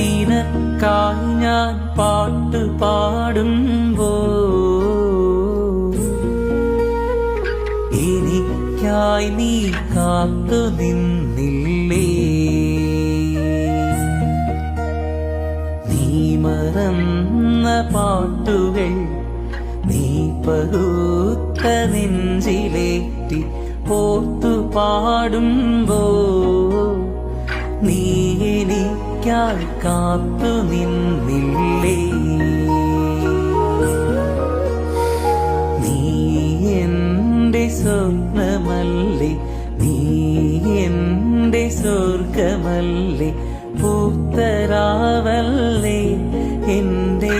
നിനക്കായി ഞാൻ പാട്ട് പാടുമ്പോ എനിക്കായി നീ കാത്തു നിന്നില്ലേ? നീ മറന്ന പാട്ടുകൾ നീ പകുത്ത നെഞ്ചിലേറ്റി ഓർത്തു പാടുമ്പോ നീ എനിക്കായി കാത്തു നിന്നില്ലേ? നീ എന്റെ സ്വപ്നമല്ലേ, നീ എന്റെ സ്വർഗമല്ലേ, പൂത്തരാവല്ലേ, എന്റെ